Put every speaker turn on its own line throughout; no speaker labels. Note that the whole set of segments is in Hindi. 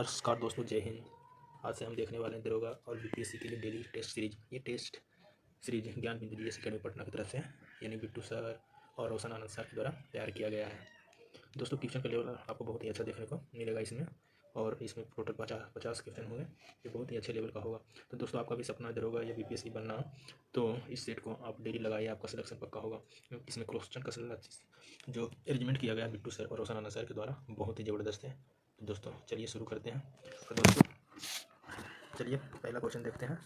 नमस्कार दोस्तों, जय हिंद। आज से हम देखने वाले हैं दरोगा और बीपीएससी के लिए डेली टेस्ट सीरीज। ये टेस्ट सीरीज ज्ञान बिंदु जीएस अकेडमी पटना की तरफ से यानी बिट्टू सर और रोशन आनंद सर के द्वारा तैयार किया गया है। दोस्तों, क्वेश्चन का लेवल आपको बहुत ही अच्छा देखने को मिलेगा इसमें, और इसमें टोटल 50 क्वेश्चन होंगे। ये बहुत ही अच्छे लेवल का होगा। तो दोस्तों, आपका भी सपना दरोगा या बीपीएससी बनना, तो इस सेट को आप डेली लगाइए, आपका सिलेक्शन पक्का होगा। इसमें क्वेश्चन का जो अरेंजमेंट किया गया बिट्टू सर और रोशन आनंद सर के द्वारा बहुत ही ज़बरदस्त है। तो दोस्तों चलिए शुरू करते हैं। तो दोस्तों चलिए पहला क्वेश्चन देखते हैं।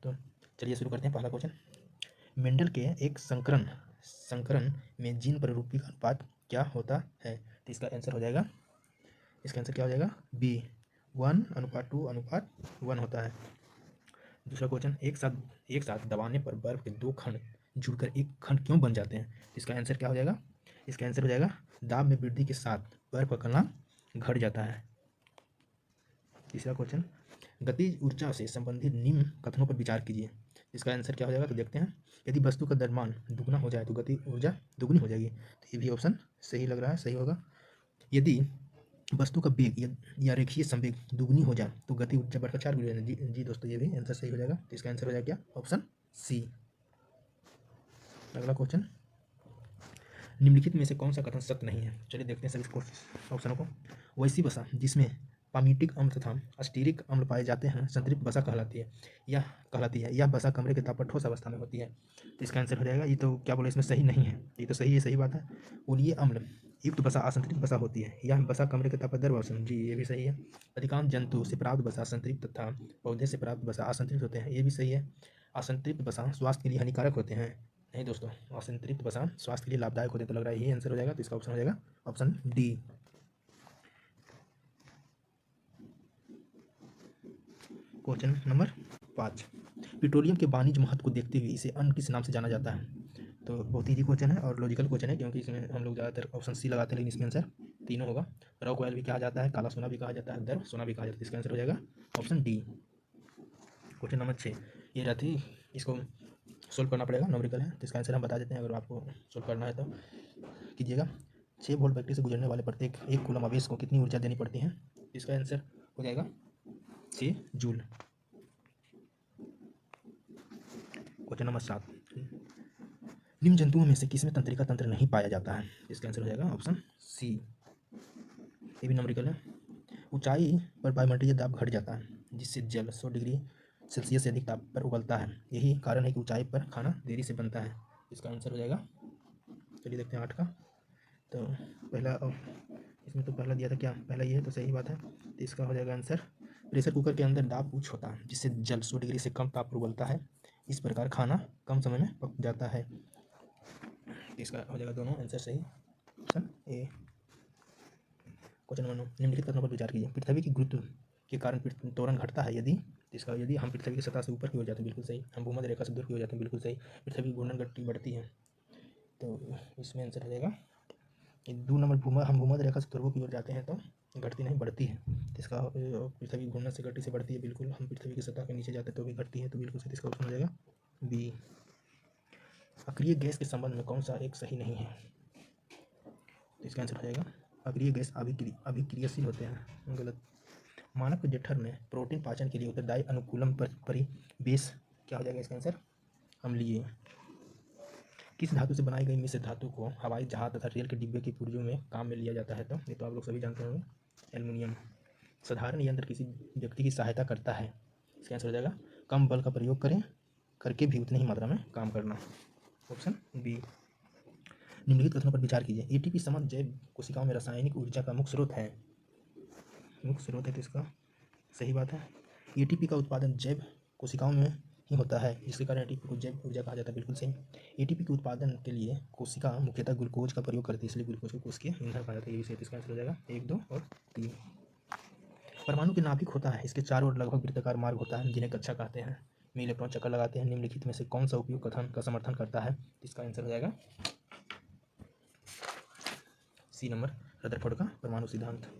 तो चलिए शुरू करते हैं। पहला क्वेश्चन, मेंडल के एक संकरण में जीन प्ररूपी का अनुपात क्या होता है? तो इसका आंसर हो जाएगा, इसका आंसर क्या हो जाएगा? बी, 1:2:1 होता है। दूसरा क्वेश्चन, एक साथ दबाने पर बर्फ के दो खंड जुड़कर एक खंड क्यों बन जाते हैं? तो इसका आंसर क्या हो जाएगा? इसका आंसर हो जाएगा, दाब में वृद्धि के साथ बर्फ का कणा घट जाता है। तीसरा क्वेश्चन, गतिज ऊर्जा से संबंधित निम्न कथनों पर विचार कीजिए। इसका आंसर क्या हो जाएगा? तो देखते हैं। यदि वस्तु का द्रव्यमान दुगना हो जाए तो गति ऊर्जा दुगनी हो जाएगी। तो ये भी ऑप्शन सही लग रहा है, सही होगा। यदि वस्तु का वेग या रेखीय संवेग दुगनी हो जाए तो गति ऊर्जा बढ़कर 4 गुनी हो जाएगी। जी दोस्तों, ये भी आंसर सही हो जाएगा। तो इसका आंसर हो जाएगा क्या? Option C. अगला क्वेश्चन, निम्नलिखित में से कौन सा कथन सत्य नहीं है? चलिए देखते हैं सभी ऑप्शनों को। वैसी वसा जिसमें पामीटिक अम्ल तथा अस्टीरिक अम्ल पाए जाते हैं संतृप्त वसा कहलाती है। यह वसा कमरे के ताप पर ठोस अवस्था में होती है। तो इसका आंसर हो जाएगा, ये तो क्या बोले, इसमें सही नहीं है। ये तो सही है, सही बात है। उलीय अम्ल युक्त वसा असंतृप्त वसा होती है। यह वसा कमरे के ताप पर द्रव अवस्था में, जी ये भी सही है। अधिकांश जंतु से प्राप्त वसा संतृप्त तथा पौधे से प्राप्त वसा असंतृप्त होते हैं। ये भी सही है। असंतृप्त वसा स्वास्थ्य के लिए हानिकारक होते हैं। नहीं दोस्तों, असंतृप्त वसा स्वास्थ्य के लिए लाभदायक होते हैं। तो लग रहा है यही आंसर हो जाएगा। तो इसका ऑप्शन हो जाएगा option D. Question number 5, petroleum के वाणिज्य महत्व को देखते हुए इसे अन्य किस नाम से जाना जाता है? तो बहुत ईजी क्वेश्चन है और लॉजिकल क्वेश्चन है, क्योंकि इसमें हम लोग ज़्यादातर ऑप्शन सी लगाते हैं, लेकिन इसमें आंसर तीनों होगा। रॉक ऑयल भी कहा जाता है, काला सोना भी कहा जाता है, द्रव सोना भी कहा जाता है। इसका आंसर हो जाएगा ऑप्शन डी। क्वेश्चन नंबर 6, ये रहती, इसको सोल्व करना पड़ेगा, न्यूमेरिकल है। तो इसका आंसर हम बता देते हैं, अगर आपको सोल्व करना है तो कीजिएगा। 6 वोल्ट बैटरी से गुजरने वाले प्रत्येक 1 कूलम आवेश को कितनी ऊर्जा देनी पड़ती है? इसका आंसर हो जाएगा 6 जूल। क्वेश्चन नंबर 7, निम्न जंतुओं में से किसमें तंत्रिका तंत्र नहीं पाया जाता है? इसका आंसर हो जाएगा ऑप्शन सी। ये भी न्यूमेरिकल है। ऊंचाई पर वायुमंडलीय दाब घट जाता है, जिससे जल 100 डिग्री सेल्सियस से अधिक ताप पर उबलता है। यही कारण है कि ऊंचाई पर खाना देरी से बनता है। इसका आंसर हो जाएगा, चलिए देखते हैं 8 का। तो पहला, इसमें तो पहला दिया था क्या, पहला ये है, तो सही बात है। तो इसका हो जाएगा आंसर, प्रेशर कुकर के अंदर दाब उच्च होता है, जिससे जल 100 डिग्री से कम ताप पर उबलता है। इस प्रकार खाना कम समय में पक जाता है। इसका हो जाएगा दोनों आंसर सही, ऑप्शन ए। क्वेश्चन नंबर 9, निम्नलिखित कथनों पर विचार कीजिए। पृथ्वी की गुरुत्व के कारण त्वरण घटता है यदि, इसका यदि हम पृथ्वी की सतह से ऊपर की ओर जाते हैं, बिल्कुल सही। हम भूमध्य रेखा से दूर की ओर जाते हैं, बिल्कुल सही। पृथ्वी की घूर्णन गति बढ़ती है, तो इसमें आंसर हो जाएगा 2 नंबर। हम भूमध्य रेखा से ध्रुवों की ओर जाते हैं तो घटती नहीं, बढ़ती है। तो इसका पृथ्वी घूर्णन से गति से बढ़ती है, बिल्कुल। हम पृथ्वी की सतह के नीचे जाते हैं तो भी घटती है, तो बिल्कुल सही। इसका ऑप्शन हो जाएगा बी। अक्रिय गैस के संबंध में कौन सा एक सही नहीं है? तो इसका आंसर हो जाएगा, अक्रिय गैस अभिक्रियाशील होते हैं, गलत। मानव के जठर में प्रोटीन पाचन के लिए उत्तरदायी अनुकूलम परिवेश क्या हो जाएगा? इसका आंसर अम्लीय। किस धातु से बनाई गई मिश्र धातु को हवाई जहाज तथा रेल के डिब्बे के पुर्जों में काम में लिया जाता है? तो ये तो आप लोग सभी जानते होंगे, एल्युमिनियम। साधारण यंत्र किसी व्यक्ति की सहायता करता है। इसका आंसर हो जाएगा, कम बल का प्रयोग करके भी उतनी ही मात्रा में काम करना, ऑप्शन बी। निम्नलिखित कथनों पर विचार कीजिए। एटीपी समग्र जैव कोशिकाओं में रासायनिक ऊर्जा का मुख्य स्रोत है। तो इसका सही बात है। एटीपी का उत्पादन जैव कोशिकाओं में ही होता है, जिसके कारण एटीपी को जैव ऊर्जा कहा जाता है, बिल्कुल सही। एटीपी के उत्पादन के लिए कोशिका मुख्यतः ग्लूकोज का प्रयोग करती है, इसलिए ग्लूकोज को कोशिकीय ईंधन कहा जाता है। ये भी सही। इसका आंसर हो जाएगा 1, 2 और 3। परमाणु के नाभिक होता है, इसके चारों ओर लगभग वृत्ताकार मार्ग होता है, जिन्हें कक्षा कहते हैं, में इलेक्ट्रॉन चक्कर लगाते हैं। निम्नलिखित में से कौन सा उपयोग कथन का समर्थन करता है? इसका आंसर हो जाएगा सी नंबर, रदरफोर्ड का परमाणु सिद्धांत।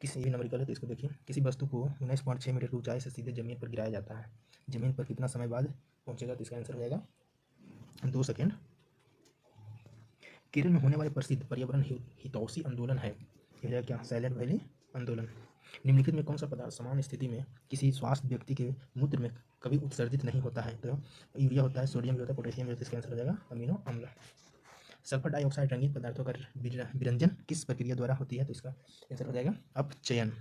किसी भी नंबर है तो इसको देखिए। किसी वस्तु को 19.6 मीटर की ऊंचाई से सीधे जमीन पर गिराया जाता है, जमीन पर कितना समय बाद पहुंचेगा? तो इसका आंसर हो जाएगा 2 सेकेंड। केरल में होने वाले प्रसिद्ध पर्यावरण हितैषी आंदोलन है, ये हो जाएगा क्या, साइलेंट वैली आंदोलन। निम्नलिखित में कौन सा पदार्थ समान स्थिति में किसी स्वस्थ व्यक्ति के मूत्र में कभी उत्सर्जित नहीं होता है? तो यूरिया होता है, सोडियम भी होता है, पोटेशियम भी होता है, इसका आंसर हो जाएगा अमीनो अम्ल। सल्फर डाइऑक्साइड रंगीन पदार्थों का विरंजन किस प्रक्रिया द्वारा होती है? तो इसका आंसर हो जाएगा अपचयन।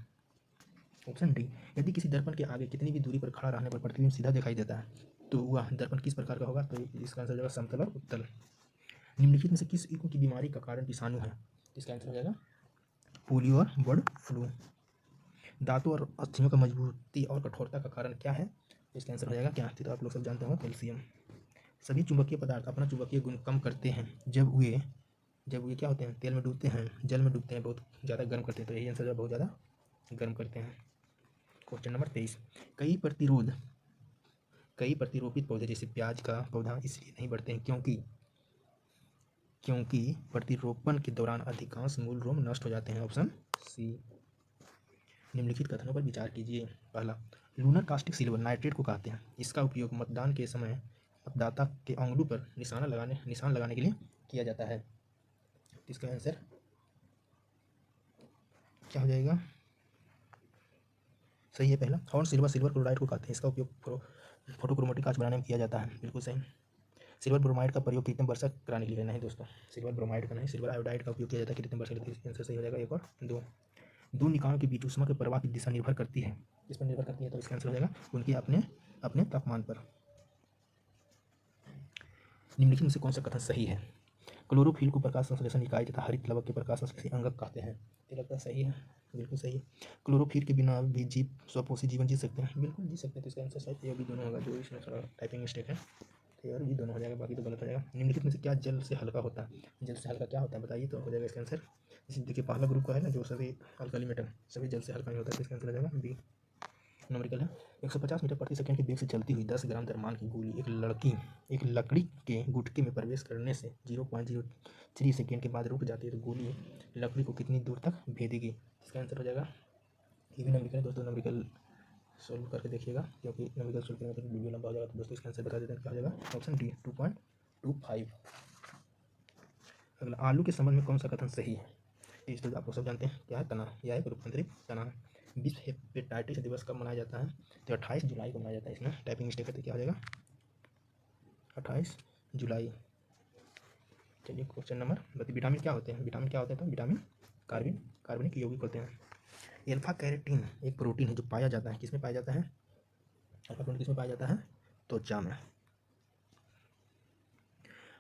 ऑप्शन डी, यदि किसी दर्पण के आगे कितनी भी दूरी पर खड़ा रहने पर प्रतिबिंब सीधा दिखाई देता है तो वह दर्पण किस प्रकार का होगा? तो इसका आंसर हो जाएगा समतल और उत्तल। निम्नलिखित में से किस की बीमारी का कारण विषाणु है? तो इसका आंसर हो जाएगा पोलियो और बर्ड फ्लू। दांतों और अस्थियों का मजबूती और कठोरता का कारण क्या है? तो इसका आंसर हो जाएगा क्या, तो आप लोग सब जानते हो, कैल्शियम। सभी चुंबकीय पदार्थ अपना चुंबकीय गुण कम करते हैं जब वे क्या होते हैं, तेल में डूबते हैं, जल में डूबते हैं, बहुत ज़्यादा गर्म करते हैं, तो यही आंसर है बहुत ज़्यादा गर्म करते हैं। क्वेश्चन नंबर 23, कई प्रतिरोपित पौधे जैसे प्याज का पौधा इसलिए नहीं बढ़ते हैं क्योंकि प्रतिरोपण के दौरान अधिकांश मूल रोम नष्ट हो जाते हैं। Option C. निम्नलिखित कथनों पर विचार कीजिए। पहला, लूनर कास्टिक सिल्वर नाइट्रेट को कहते हैं, इसका उपयोग मतदान के समय मतदाता के अंगूठों पर निशान लगाने के लिए किया जाता है। इसका आंसर क्या हो जाएगा? सही है पहला। हॉर्न सिल्वर क्लोराइड को कहते हैं, इसका उपयोग फोटोक्रोमेटिक कांच बनाने में किया जाता है। बिल्कुल सही। सिल्वर ब्रोमाइड का प्रयोग कृत्रिम वर्षा कराने के लिए नहीं दोस्तों, सिल्वर ब्रोमाइड का नहीं, सिल्वर आयोडाइड का उपयोग किया जाता है कृत्रिम वर्षा के लिए। आंसर सही हो जाएगा 1 और 2। दो निकायों के बीच ऊष्मा के प्रवाह की दिशा निर्भर करती है, किस पर निर्भर करती है? तो इसका आंसर हो जाएगा उनके अपने तापमान पर। निम्नलिखित में से कौन सा कथन सही है? क्लोरोफिल को प्रकाश संश्लेषण इकाई तथा हरित लवक के प्रकाश संश्लेषण अंगक कहते हैं। ये लगता है सही है, बिल्कुल सही है। क्लोरोफिल के बिना भी जीव स्वपोषी जीवन जी सकते हैं, बिल्कुल जी सकते हैं। तो इसका आंसर शायद ये भी दोनों होगा, जो इसमें थोड़ा टाइपिंग मिस्टेक है, तो और भी दोनों हो जाएगा, बाकी तो गलत हो जाएगा। निम्नलिखित में से क्या जल से हल्का होता है? जल से हल्का क्या होता है बताइए, तो हो जाएगा इसका आंसर। जैसे देखिए पहला ग्रुप का है ना, जो सभी अल्कली मेटल सभी जल से हल्का नहीं होता है, तो इसका आंसर हो जाएगा बी। नंबरिकल है। 150 मीटर प्रति सेकंड के वेग से चलती हुई 10 ग्राम द्रव्यमान की गोली एक लकड़ी के गुटके में प्रवेश करने से 0.03 सेकंड के बाद रुक जाती है, तो गोली लकड़ी को कितनी दूर तक भेदेगी? इसका आंसर हो जाएगा, ये भी नंबरिकल है दोस्तों, नंबरिकल सोल्व करके देखिएगा, क्योंकि नंबरिकल सोल्व करने में वीडियो लंबा हो जाएगा। तो दोस्तों इसका आंसर बता देते हैं, क्या हो जाएगा? Option D 2.25। अगला, आलू के संबंध में कौन सा कथन सही है? इस तो आप लोग सब जानते हैं, क्या है? तना, यह एक रूपांतरित तना है। विश्व हेपेटाइटिस दिवस कब मनाया जाता है? तो 28 जुलाई को मनाया जाता है। इसमें टाइपिंग मिस्टेक है, तो क्या हो जाएगा? 28 जुलाई। चलिए क्वेश्चन नंबर, बताइए विटामिन क्या होते हैं? विटामिन क्या होते हैं? तो विटामिन कार्बनिक यौगिक होते हैं। अल्फा कैरोटीन एक प्रोटीन है जो पाया जाता है, किसमें पाया जाता है? अल्फा प्रोटीन किसमें पाया जाता है? त्वचा में।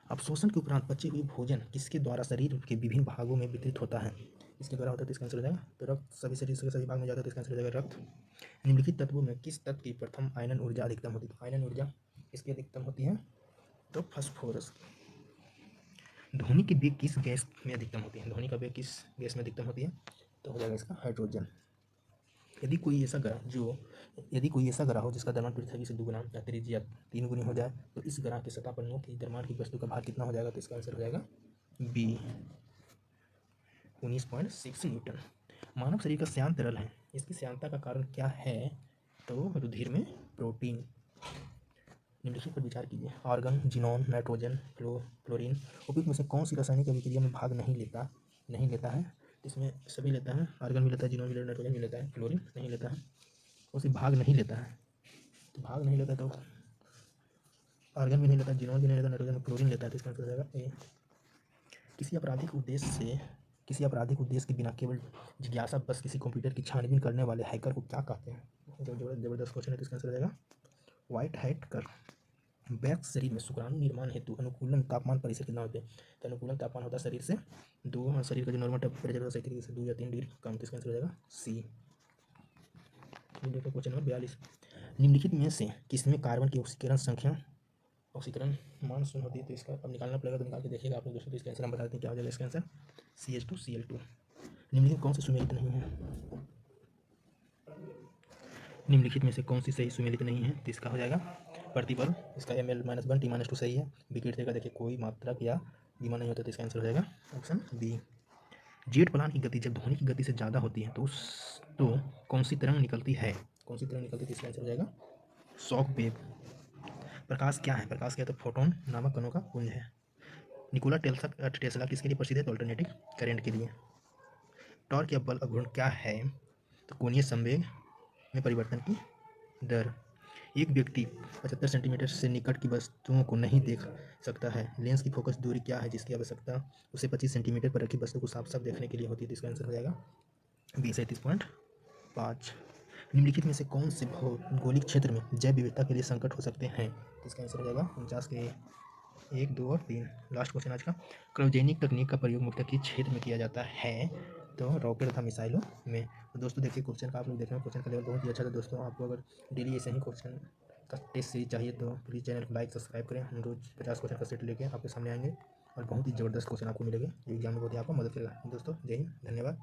अवशोषण के उपरांत बचे हुए भोजन किसके द्वारा शरीर के विभिन्न भागों में वितरित होता है? इसके द्वारा होता है, तो इसका आंसर हो जाएगा, तो रक्त सभी शरीर के सभी भाग में जाता है, तो इसका आंसर हो जाएगा रक्त। निम्नलिखित तत्वों में किस तत्व की प्रथम आयनन ऊर्जा अधिकतम होती है? आयनन ऊर्जा किसकी अधिकतम होती है? तो फास्फोरस। ध्वनि की वेग किस गैस में अधिकतम होती है? ध्वनि का वेग किस गैस में अधिकतम होती है? तो हो जाएगा इसका हाइड्रोजन। यदि कोई ऐसा ग्रह हो जिसका द्रव्यमान पृथ्वी से 2 गुना या 3 गुनी हो जाए, तो इस ग्रह की सतह पर की द्रव्यमान की वस्तु का भार कितना हो जाएगा? तो इसका आंसर हो जाएगा बी 19.6 न्यूटन। मानव शरीर का श्यान तरल है, इसकी श्यानता का कारण क्या है? तो रुधिर में प्रोटीन। निम्नलिखित पर विचार कीजिए। आर्गन, जिनोन, नाइट्रोजन, फ्लोरीन उपयुक्त में से कौन सी रासायनिक अभिक्रिया में भाग नहीं लेता है? इसमें सभी लेता है, आर्गन भी लेता है, जिनोन भी लेता है, नाइट्रोजन भी लेता है, फ्लोरीन नहीं लेता है, उसे भाग नहीं लेता है। तो भाग नहीं लेता, तो आर्गन भी नहीं लेता, जिनोन भी नहीं लेता, नाइट्रोजन, फ्लोरीन लेता है, तो इसका आंसर हो जाएगा ए। किसी आपराधिक उद्देश्य के बिना केवल जिज्ञासा बस किसी कंप्यूटर की छानबीन करने वाले हैकर को क्या कहते हैं? जबरदस्त क्वेश्चन है, तो इसका आंसर हो जाएगा व्हाइट हैट कर। वयस्क शरीर में शुक्राणु निर्माण हेतु अनुकूलन तापमान परिसर कितना होते हैं? तो अनुकूलन तापमान होता है शरीर से 2, शरीर का जो नॉर्मल टेम्परेचर होता है सही तरीके से 2 या 3 डिग्री कम, तो इसका आंसर हो जाएगा सी। देखो क्वेश्चन नंबर 42, निम्नलिखित में से किसमें कार्बन की ऑक्सीकरण मान शून्य होती है? तो इसका अब निकालना पड़ेगा, तो निकाल के देखिएगा आप लोग दोस्तों। तो इसका आंसर हम बता देते हैं, क्या हो जाएगा इसका आंसर? CH2Cl2। निम्नलिखित कौन सी सुमेलित नहीं है? निम्नलिखित में से कौन सी सही सुमेलित नहीं है? तो इसका हो जाएगा प्रतिबल, इसका Ml-1 T-2 सही है। विकिरण का देखिए कोई मात्रक या धीमा नहीं होता, तो इसका आंसर हो जाएगा ऑप्शन बी। जेट प्लान की गति जब ध्वनि की गति से ज़्यादा होती है तो कौन सी तरंग निकलती है? तो इसका आंसर हो जाएगा शॉक वेव। प्रकाश क्या है? तो फोटोन नामक कणों का पुंज है। निकोला टेस्ला किसके लिए प्रसिद्ध है? तो अल्टरनेटिव करंट के लिए। टॉर्क या बल अघूर्ण क्या है? तो कोणीय संवेग में परिवर्तन की दर। एक व्यक्ति 75 सेंटीमीटर से निकट की वस्तुओं को नहीं देख सकता है। लेंस की फोकस दूरी क्या है जिसकी आवश्यकता उसे 25 सेंटीमीटर पर रखी वस्तु को साफ साफ देखने के लिए होती है? तो इसका आंसर हो जाएगा 20:37.5। निम्नलिखित में से कौन से भौगोलिक क्षेत्र में जैव विविधता के लिए संकट हो सकते हैं? तो इसका आंसर हो जाएगा 49 के 1, 2 और 3। लास्ट क्वेश्चन आज का, क्रायोजेनिक तकनीक का प्रयोग मुख्यतः किस क्षेत्र में किया जाता है? तो रॉकेट तथा मिसाइलों में। तो दोस्तों देखिए क्वेश्चन का आप लोग देख रहे हैं, क्वेश्चन का लेवल बहुत ही अच्छा था दोस्तों। आपको अगर डेली ऐसे ही क्वेश्चन का टेस्ट सीरीज चाहिए तो प्लीज़ चैनल को लाइक सब्सक्राइब करें। हम रोज़ 50 क्वेश्चन का सेट लेके आपके सामने आएंगे और बहुत ही ज़बरदस्त क्वेश्चन आपको मिलेंगे जो एग्जाम में बहुत ही आपको मदद करेगा। दोस्तों जय हिंद, धन्यवाद।